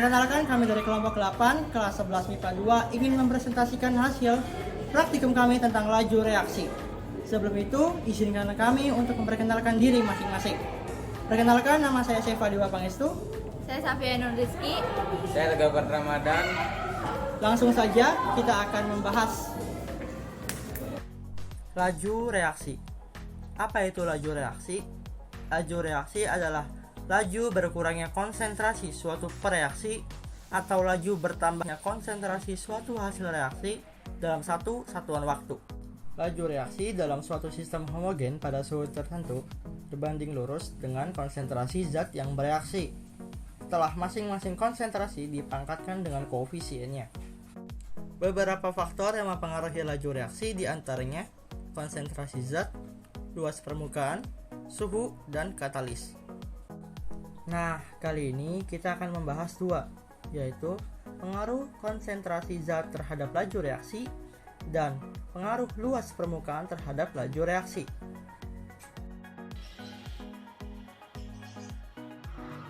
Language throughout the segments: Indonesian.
Perkenalkan, kami dari kelompok 8, kelas 11 MIPA 2 ingin mempresentasikan hasil praktikum kami tentang laju reaksi. Sebelum itu, izinkan kami untuk memperkenalkan diri masing-masing. Perkenalkan, nama saya Seva Dewa Pangestu. Saya Safia Nur Rizky. Saya Tegawan Ramadan. Langsung saja kita akan membahas laju reaksi. Apa itu laju reaksi? Laju reaksi adalah laju berkurangnya konsentrasi suatu reaksi atau laju bertambahnya konsentrasi suatu hasil reaksi dalam satu satuan waktu. Laju reaksi dalam suatu sistem homogen pada suhu tertentu berbanding lurus dengan konsentrasi zat yang bereaksi. Setelah masing-masing konsentrasi dipangkatkan dengan koefisiennya. Beberapa faktor yang mempengaruhi laju reaksi diantaranya konsentrasi zat, luas permukaan, suhu, dan katalis. Nah, kali ini kita akan membahas dua, yaitu pengaruh konsentrasi zat terhadap laju reaksi dan pengaruh luas permukaan terhadap laju reaksi.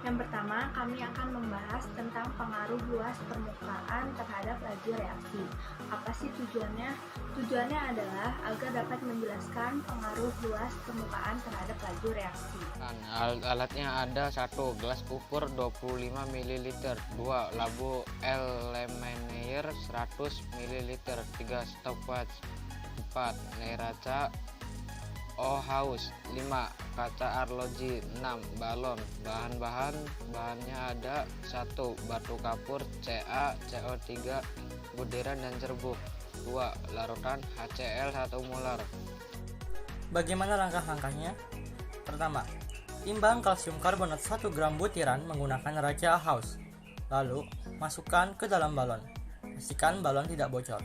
Yang pertama, kami akan membahas tentang pengaruh luas permukaan terhadap laju reaksi. Apa sih tujuannya? Tujuannya adalah agar dapat menjelaskan pengaruh luas permukaan terhadap laju reaksi. Alatnya ada: 1 gelas ukur 25 ml, 2 labu Erlenmeyer 100 ml, 3 stopwatch, 4 neraca Ohaus, 5 kaca arloji, 6 balon. Bahannya ada: 1 batu kapur Ca, CO3, butiran dan serbuk, 2 larutan HCl 1 molar. Bagaimana langkah-langkahnya? Pertama, timbang kalsium karbonat 1 gram butiran menggunakan raca Ohaus. Lalu, masukkan ke dalam balon. Pastikan balon tidak bocor.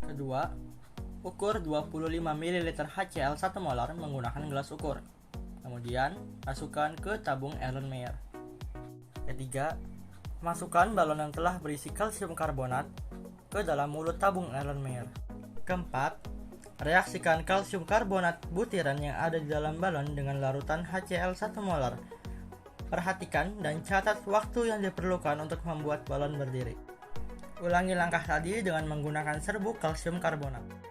Kedua, ukur 25 ml HCl 1 molar menggunakan gelas ukur. Kemudian, masukkan ke tabung Erlenmeyer. Ketiga, masukkan balon yang telah berisi kalsium karbonat ke dalam mulut tabung Erlenmeyer. Keempat, reaksikan kalsium karbonat butiran yang ada di dalam balon dengan larutan HCl 1 molar. Perhatikan dan catat waktu yang diperlukan untuk membuat balon berdiri. Ulangi langkah tadi dengan menggunakan serbuk kalsium karbonat.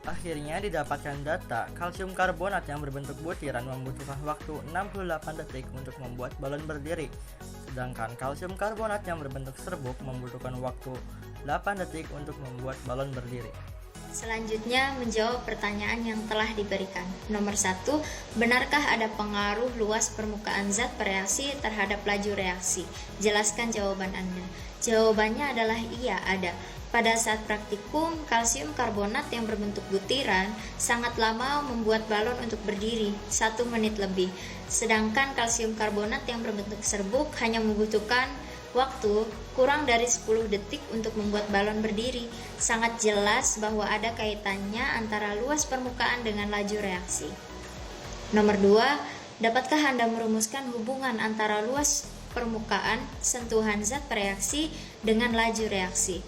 Akhirnya didapatkan data kalsium karbonat yang berbentuk butiran membutuhkan waktu 68 detik untuk membuat balon berdiri, sedangkan kalsium karbonat yang berbentuk serbuk membutuhkan waktu 8 detik untuk membuat balon berdiri. Selanjutnya menjawab pertanyaan yang telah diberikan. Nomor 1, benarkah ada pengaruh luas permukaan zat bereaksi terhadap laju reaksi? Jelaskan jawaban Anda. Jawabannya adalah iya, ada. Pada saat praktikum, kalsium karbonat yang berbentuk butiran sangat lama membuat balon untuk berdiri, 1 menit lebih. Sedangkan kalsium karbonat yang berbentuk serbuk hanya membutuhkan waktu kurang dari 10 detik untuk membuat balon berdiri. Sangat jelas bahwa ada kaitannya antara luas permukaan dengan laju reaksi. Nomor 2, dapatkah Anda merumuskan hubungan antara luas permukaan sentuhan zat bereaksi dengan laju reaksi?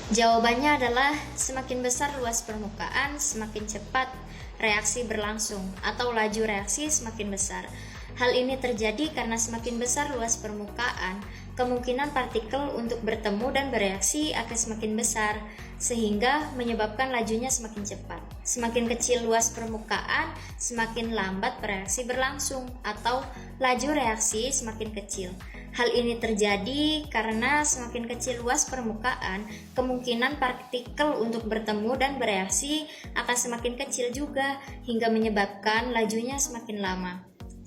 Jawabannya adalah semakin besar luas permukaan, semakin cepat reaksi berlangsung atau laju reaksi semakin besar. Hal ini terjadi karena semakin besar luas permukaan, kemungkinan partikel untuk bertemu dan bereaksi akan semakin besar, sehingga menyebabkan lajunya semakin cepat. Semakin kecil luas permukaan, semakin lambat bereaksi berlangsung atau laju reaksi semakin kecil. Hal ini terjadi karena semakin kecil luas permukaan, kemungkinan partikel untuk bertemu dan bereaksi akan semakin kecil juga, hingga menyebabkan lajunya semakin lama.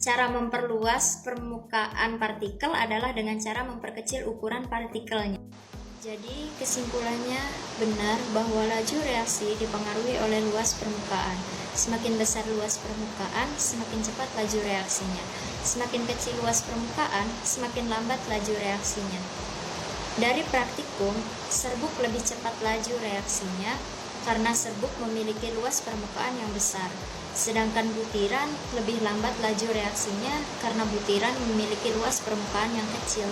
Cara memperluas permukaan partikel adalah dengan cara memperkecil ukuran partikelnya. Jadi kesimpulannya benar bahwa laju reaksi dipengaruhi oleh luas permukaan. Semakin besar luas permukaan, semakin cepat laju reaksinya. Semakin kecil luas permukaan, semakin lambat laju reaksinya. Dari praktikum, serbuk lebih cepat laju reaksinya karena serbuk memiliki luas permukaan yang besar. Sedangkan butiran lebih lambat laju reaksinya karena butiran memiliki luas permukaan yang kecil.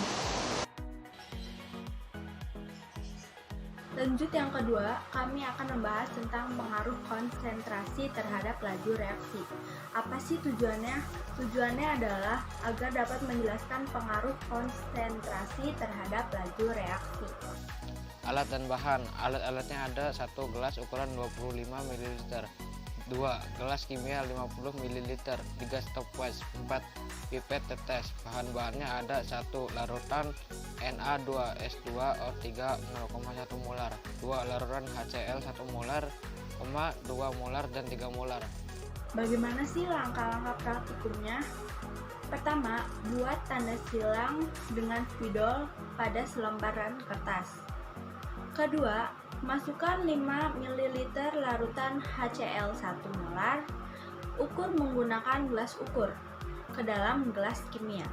Lanjut yang kedua, kami akan membahas tentang pengaruh konsentrasi terhadap laju reaksi. Apa sih tujuannya? Tujuannya adalah agar dapat menjelaskan pengaruh konsentrasi terhadap laju reaksi. Alat dan bahan. Alat-alatnya ada: 1 gelas ukuran 25 ml, 2 gelas kimia 50 ml, 3 stopwatch, 4 pipet tetes. Bahan-bahannya ada: 1 larutan Na2S2O3 0,1 molar, 2 larutan HCl 1 molar, 2 molar dan 3 molar. Bagaimana sih langkah-langkah praktikumnya? Pertama, buat tanda silang dengan spidol pada selembaran kertas. Kedua, masukkan 5 ml larutan HCl 1 molar, ukur menggunakan gelas ukur, ke dalam gelas kimia.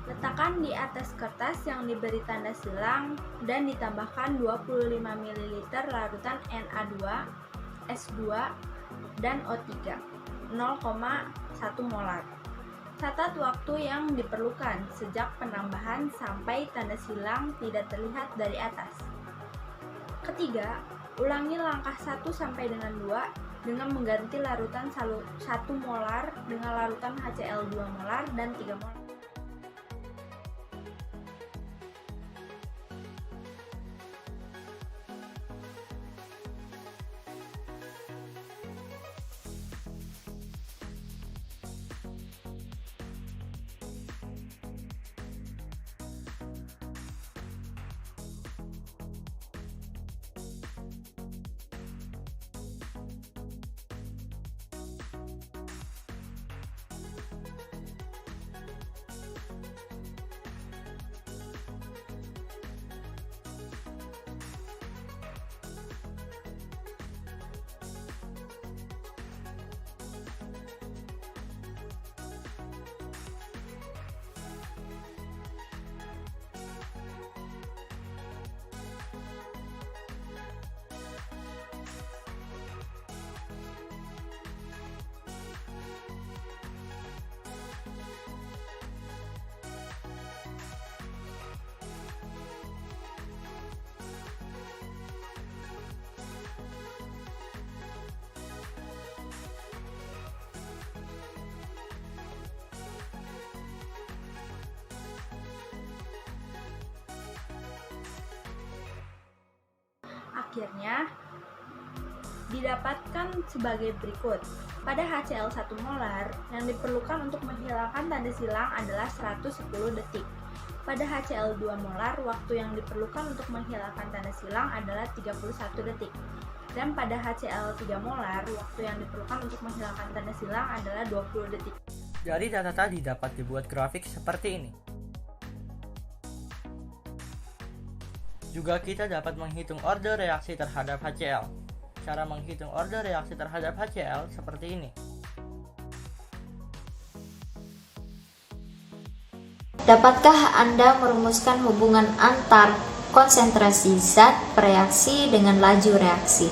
Letakkan di atas kertas yang diberi tanda silang dan ditambahkan 25 ml larutan Na2, S2, dan O3, 0,1 molar. Catat waktu yang diperlukan sejak penambahan sampai tanda silang tidak terlihat dari atas. Ketiga, ulangi langkah 1 sampai dengan 2 dengan mengganti larutan 1 molar dengan larutan HCl 2 molar dan 3 molar. Akhirnya didapatkan sebagai berikut. Pada HCl 1 molar, yang diperlukan untuk menghilangkan tanda silang adalah 110 detik. Pada HCl 2 molar, waktu yang diperlukan untuk menghilangkan tanda silang adalah 31 detik. Dan pada HCl 3 molar, waktu yang diperlukan untuk menghilangkan tanda silang adalah 20 detik. Dari data tadi dapat dibuat grafik seperti ini. Juga kita dapat menghitung order reaksi terhadap HCl. Cara menghitung order reaksi terhadap HCl seperti ini. Dapatkah Anda merumuskan hubungan antar konsentrasi zat reaksi dengan laju reaksi?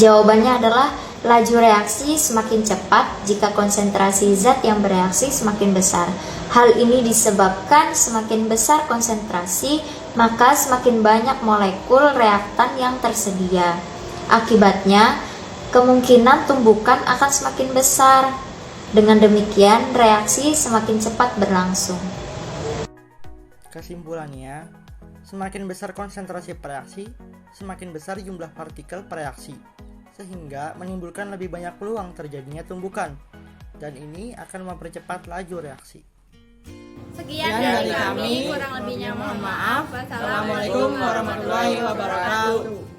Jawabannya adalah laju reaksi semakin cepat jika konsentrasi zat yang bereaksi semakin besar. Hal ini disebabkan semakin besar konsentrasi, maka semakin banyak molekul reaktan yang tersedia. Akibatnya, kemungkinan tumbukan akan semakin besar. Dengan demikian, reaksi semakin cepat berlangsung. Kesimpulannya, semakin besar konsentrasi pereaksi, semakin besar jumlah partikel pereaksi, sehingga menimbulkan lebih banyak peluang terjadinya tumbukan, dan ini akan mempercepat laju reaksi. Sekian dari kami, kurang lebihnya mohon maaf. Wassalamualaikum warahmatullahi wabarakatuh.